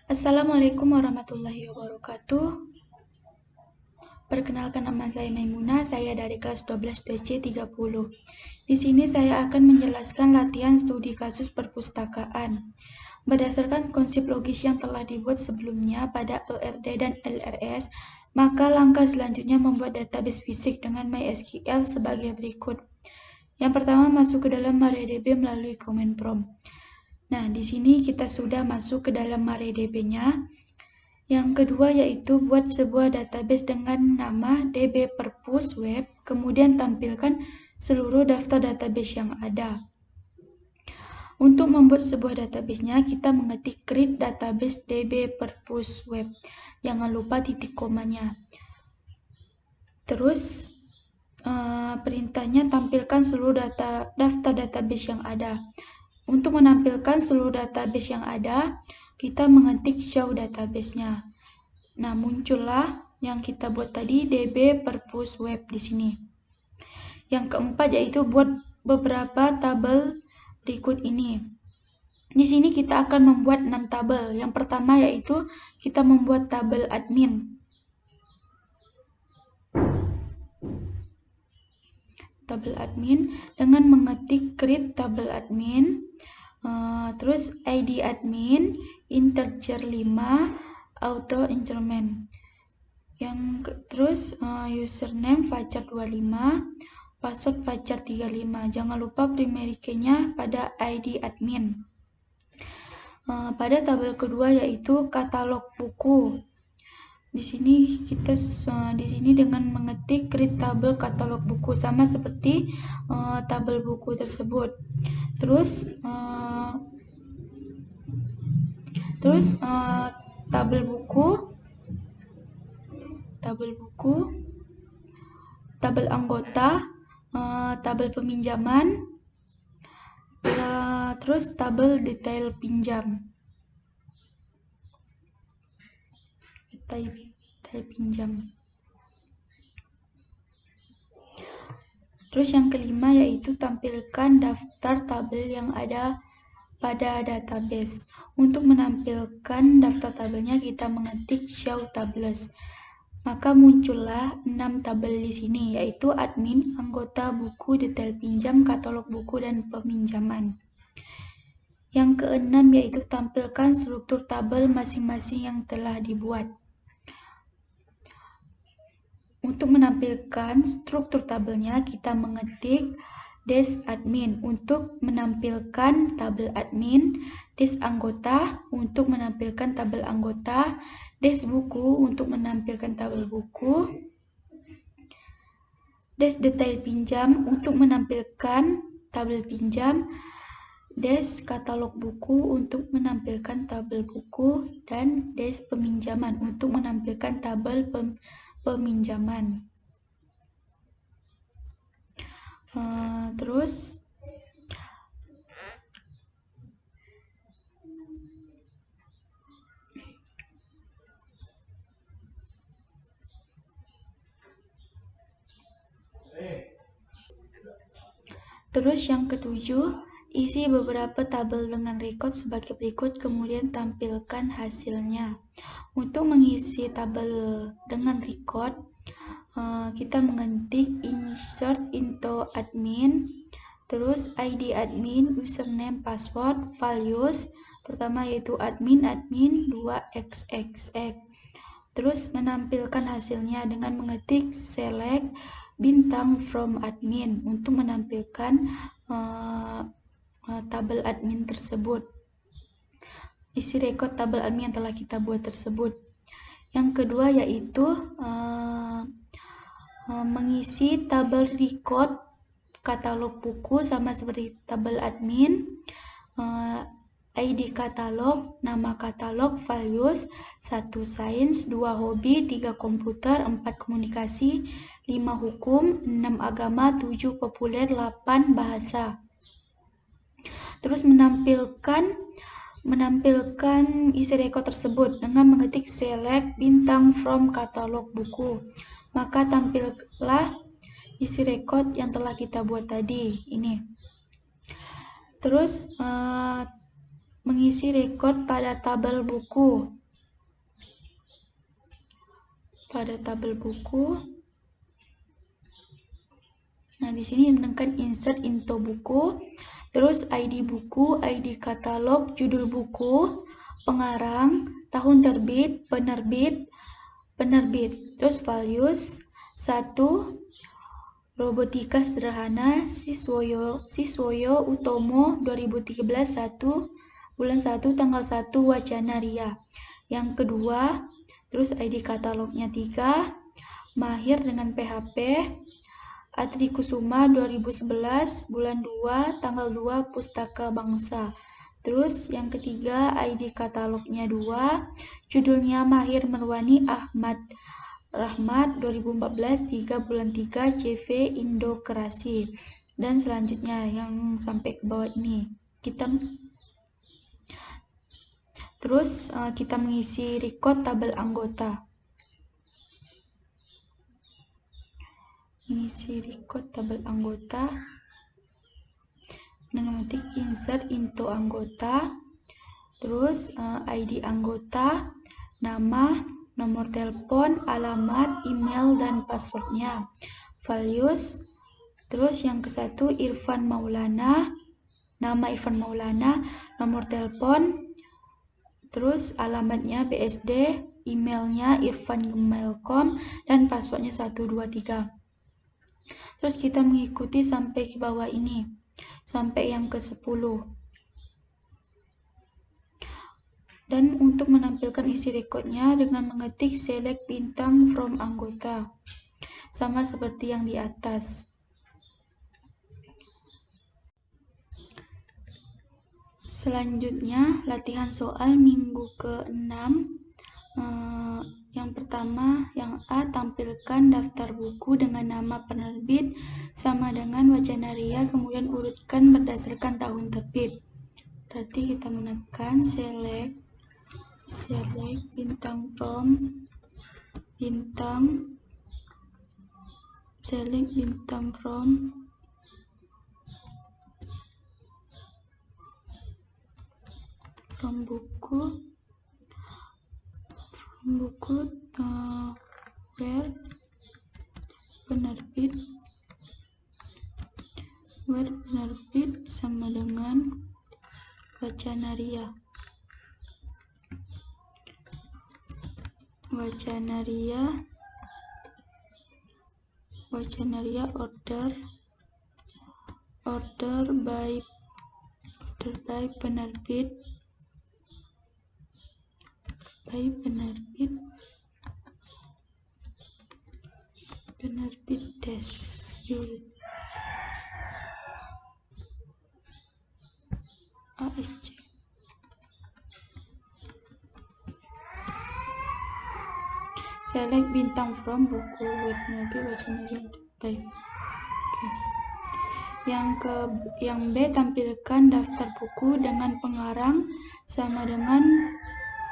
Assalamualaikum warahmatullahi wabarakatuh. Perkenalkan, nama saya Maimunah, saya dari kelas 12 DC 30. Di sini saya akan menjelaskan latihan studi kasus perpustakaan. Berdasarkan konsep logis yang telah dibuat sebelumnya pada ERD dan LRS, maka langkah selanjutnya membuat database fisik dengan MySQL sebagai berikut. Yang pertama, masuk ke dalam MariaDB melalui command prompt. Nah, di sini kita sudah masuk ke dalam MariaDB-nya. Yang kedua yaitu buat sebuah database dengan nama dbPerpusWeb, kemudian tampilkan seluruh daftar database yang ada. Untuk membuat sebuah database-nya, kita mengetik create database dbPerpusWeb. Jangan lupa titik komanya. Terus perintahnya tampilkan seluruh daftar database yang ada. Untuk menampilkan seluruh database yang ada, kita mengetik show database-nya. Nah, muncullah yang kita buat tadi dbPerpusWeb di sini. Yang keempat yaitu buat beberapa tabel berikut ini. Di sini kita akan membuat 6 tabel. Yang pertama yaitu kita membuat tabel admin. Tabel admin dengan mengetik create tabel admin. Terus ID admin, integer 5, auto increment. Terus username Fajar 25, password Fajar 35. Jangan lupa primary key-nya pada ID admin. Pada tabel kedua yaitu katalog buku. Di sini kita dengan mengetik create tabel katalog buku sama seperti tabel buku tersebut. Terus tabel buku, tabel anggota, tabel peminjaman, terus tabel detail pinjam. Terus yang kelima yaitu tampilkan daftar tabel yang ada pada database. Untuk menampilkan daftar tabelnya kita mengetik show tables. Maka muncullah 6 tabel di sini yaitu admin, anggota, buku, detail pinjam, katalog buku, dan peminjaman. Yang keenam yaitu tampilkan struktur tabel masing-masing yang telah dibuat. Untuk menampilkan struktur tabelnya kita mengetik des admin untuk menampilkan tabel admin, des anggota untuk menampilkan tabel anggota, des buku untuk menampilkan tabel buku, des detail pinjam untuk menampilkan tabel pinjam, des katalog buku untuk menampilkan tabel buku, dan des peminjaman untuk menampilkan tabel peminjaman. Terus yang ketujuh, isi beberapa tabel dengan record sebagai berikut, kemudian tampilkan hasilnya. Untuk mengisi tabel dengan record, kita mengetik insert into admin, terus ID admin, username, password, values, pertama yaitu admin, 2xxx. Terus menampilkan hasilnya dengan mengetik select bintang from admin untuk menampilkan tabel admin tersebut. Isi record tabel admin yang telah kita buat tersebut. Yang kedua yaitu mengisi tabel record katalog buku sama seperti tabel admin, ID katalog, nama katalog, values, 1 sains, 2 hobi, 3 komputer, 4 komunikasi, 5 hukum, 6 agama, 7 populer, 8 bahasa. Terus menampilkan isi record tersebut dengan mengetik select bintang from katalog buku. Maka tampillah isi record yang telah kita buat tadi ini. Terus mengisi record pada tabel buku. pada tabel buku. Nah, di sini menekan insert into buku, terus ID buku, ID katalog, judul buku, pengarang, tahun terbit, penerbit, terus values 1, robotika sederhana, Siswoyo Utomo 2013 bulan 1 tanggal 1 Wacana Ria. Yang kedua, terus ID katalognya 3, mahir dengan PHP, Atri Kusuma 2011 bulan 2 tanggal 2 Pustaka Bangsa. Terus yang ketiga ID katalognya 2, judulnya Mahir Merwani Ahmad Rahmat 2014 3 bulan 3 CV Indokrasi. Dan selanjutnya yang sampai ke bawah ini kita mengisi record tabel anggota. Mengisi record tabel anggota dengan mengetik insert into anggota, terus ID anggota, nama, nomor telepon, alamat, email, dan passwordnya, values, terus yang ke satu Irfan Maulana, nama Irfan Maulana, nomor telepon, terus alamatnya BSD, emailnya irfan@gmail.com, dan passwordnya 123. Terus kita mengikuti sampai ke bawah ini, sampai yang ke-10. Dan untuk menampilkan isi recordnya dengan mengetik select bintang from anggota, sama seperti yang di atas. Selanjutnya, latihan soal minggu ke-6. Yang pertama, yang A, tampilkan daftar buku dengan nama penerbit sama dengan Wacana Ria, kemudian urutkan berdasarkan tahun terbit. Berarti kita menekan select bintang from buku where penerbit sama dengan Wacana Ria. Wacana Ria order by penerbit Desfield ASC. Select bintang from buku with penerbit Wacana Ria. Baik. Yang B, tampilkan daftar buku dengan pengarang sama dengan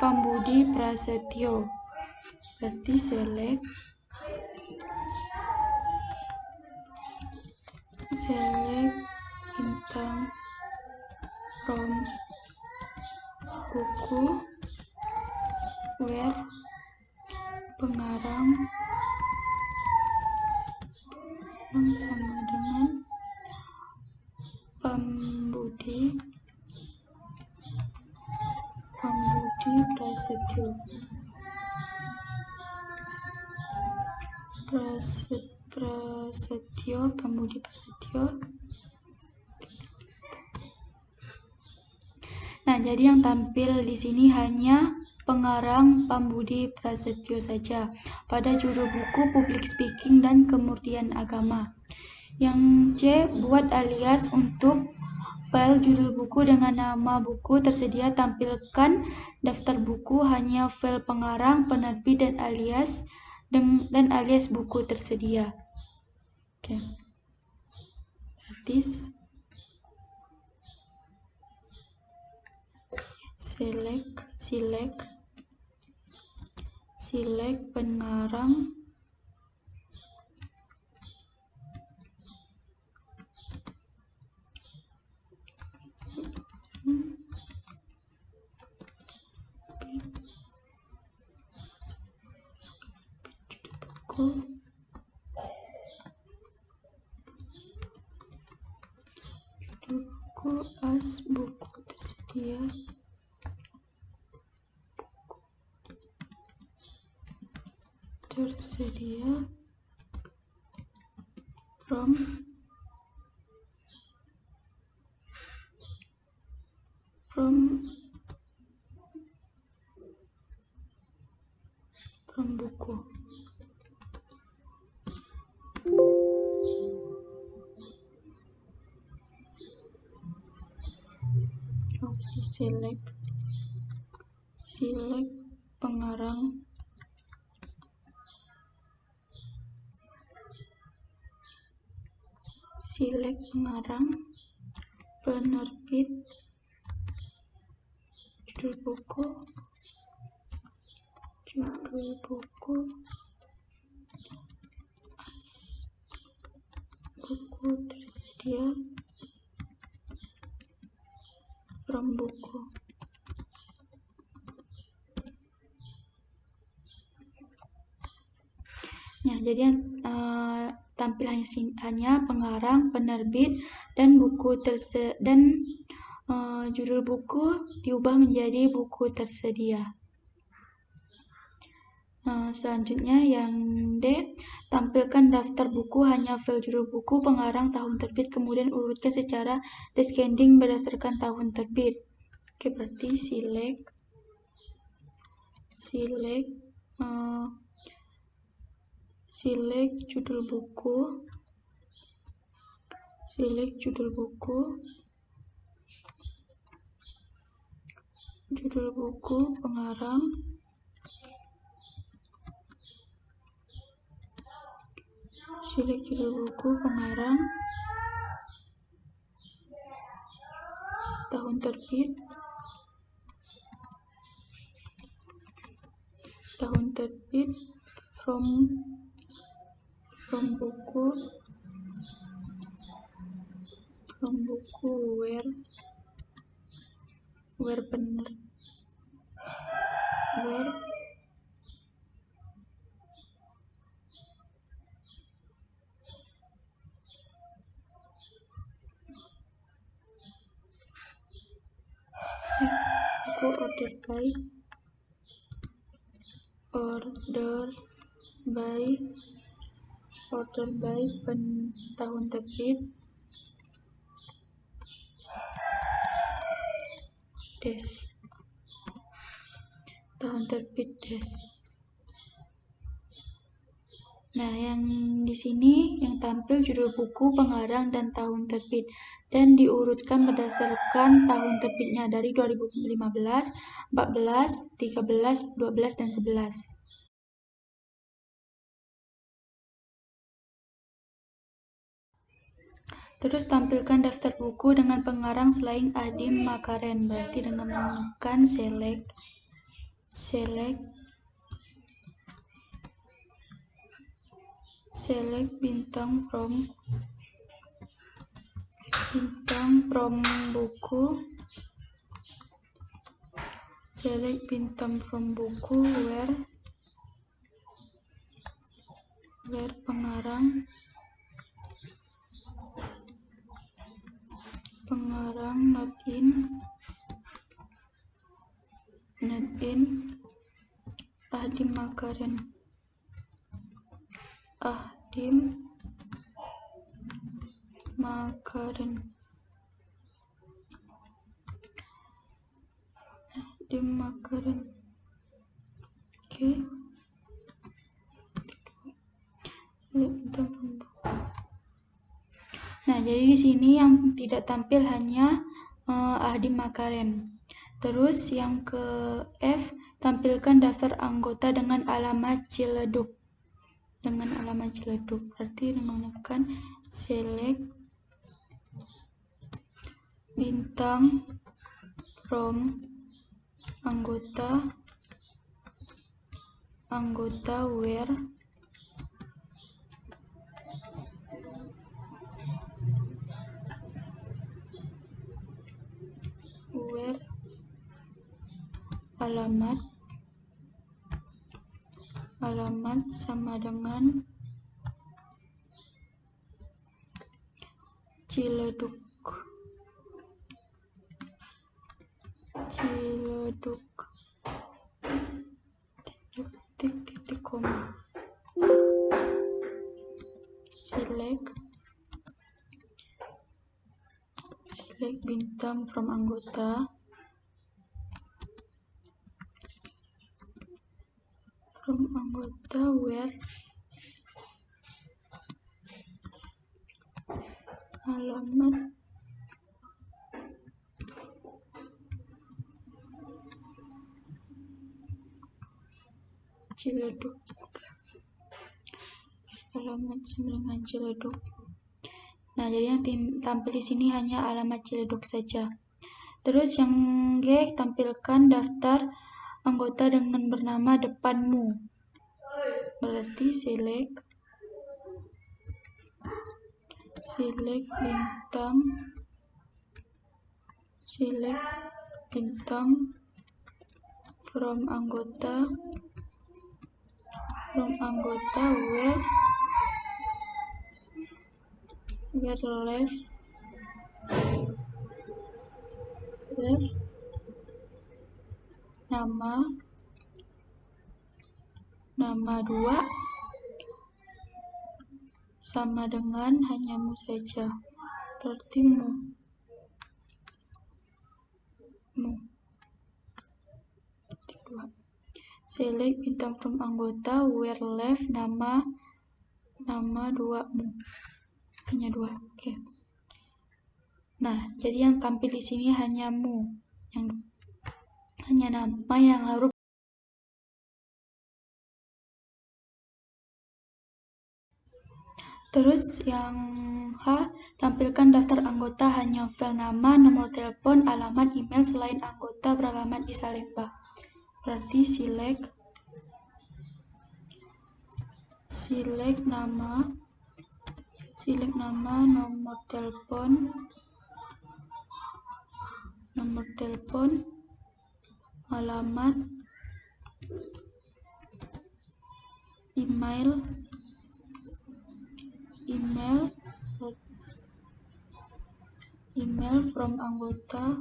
Pambudi Prasetyo. Berarti select bintang from buku where pengarang sama dengan Pambudi Prasetyo. Pambudi Prasetyo. Nah, jadi yang tampil di sini hanya pengarang Pambudi Prasetyo saja pada judul buku public speaking dan kemurnian agama. Yang C, buat alias untuk file judul buku dengan nama buku tersedia, tampilkan daftar buku hanya file pengarang, penerbit, dan alias buku tersedia. Oke. Berarti select pengarang as buku tersedia, from buku. Oke, select pengarang, penerbit, judul buku, as buku tersedia, from buku. Nah, jadi yang tampil hanya pengarang, penerbit, dan buku dan judul buku diubah menjadi buku tersedia. Selanjutnya yang D, tampilkan daftar buku, hanya file judul buku, pengarang, tahun terbit, kemudian urutkan secara descending berdasarkan tahun terbit. Oke, berarti select judul buku, pengarang, tahun terbit, from buku, where buku order by tahun terbit, dash. Nah, yang di sini yang tampil judul buku, pengarang, dan tahun terbit, dan diurutkan berdasarkan tahun terbitnya dari 2015, 14, 13, 12, dan 11. Terus tampilkan daftar buku dengan pengarang selain Adhim Makaren, berarti dengan menekan select bintang from buku, where pengarang, not in Adhim Makaren. Oke. Nah, jadi di sini yang tidak tampil hanya Adhim Makaren. Terus yang ke F, tampilkan daftar anggota dengan alamat Ciledug. Berarti dengan menekan select bintang from anggota where alamat sama dengan Ciledug. Titik koma. Select bintang from anggota where alamat Ciledug. Alamat dengan Ciledug. Nah, jadi yang tampil di sini hanya alamat Ciledug saja. Terus yang G, tampilkan daftar anggota dengan bernama depanmu. Berarti select bintang from anggota where left nama 2 sama dengan hanya mu saja, berarti mu. Select bintang from anggota where left nama 2 mu, hanya 2. Oke. Nah, jadi yang tampil di sini hanya mu, hanya nama yang harus. Terus yang H, tampilkan daftar anggota hanya file nama, nomor telepon, alamat, email selain anggota beralamat di Salemba. Berarti select nama, nomor telepon, alamat, email from anggota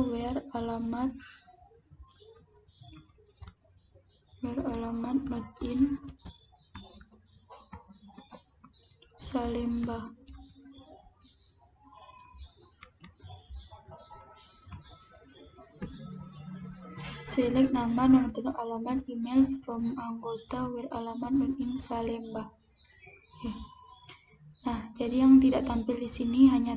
where alamat not in Salemba. Select nama, nomor telepon, alamat, email from anggota where alamat not in Salemba. Oke. Nah, jadi yang tidak tampil di sini hanya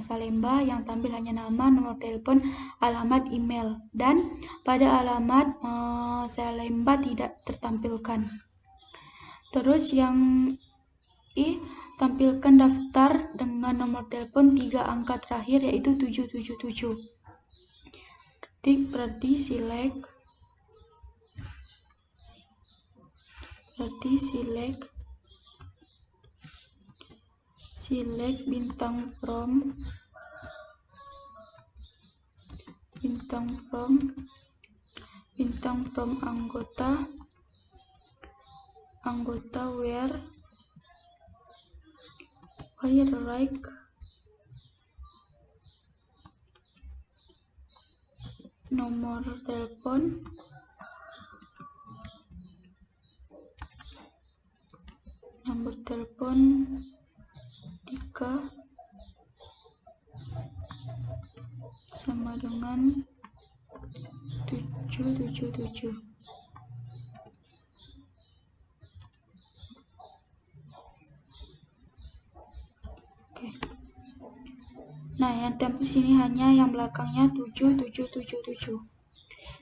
Salemba, yang tampil hanya nama, nomor telepon, alamat, email, dan pada alamat Salemba tidak tertampilkan. Terus yang I, tampilkan daftar dengan nomor telepon 3 angka terakhir yaitu 777. Berarti select bintang from anggota where right nomor telepon nomor telepon 3 sama dengan 777. Oke. Nah, yang tampil sini hanya yang belakangnya 7777.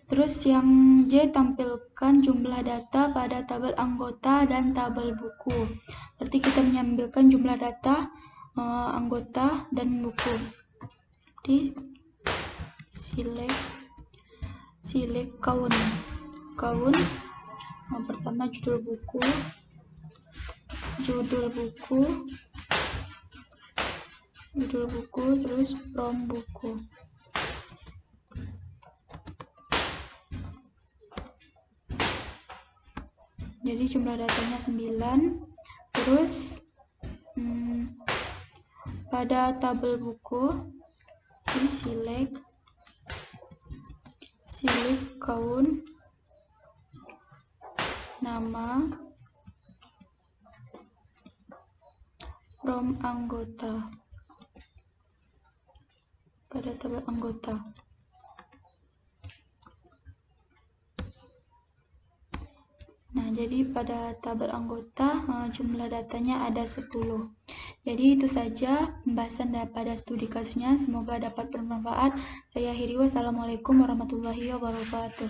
Terus yang J, tampilkan jumlah data pada tabel anggota dan tabel buku. Berarti kita mengambilkan jumlah data anggota dan buku. Jadi select count. Pertama judul buku, judul buku, terus from buku. Jadi jumlah datanya 9. Terus pada tabel buku ini select count, nama, from anggota, pada tabel anggota. Nah, jadi pada tabel anggota jumlah datanya ada 10. Jadi itu saja pembahasan pada studi kasusnya. Semoga dapat bermanfaat. Saya akhiri, wassalamualaikum warahmatullahi wabarakatuh.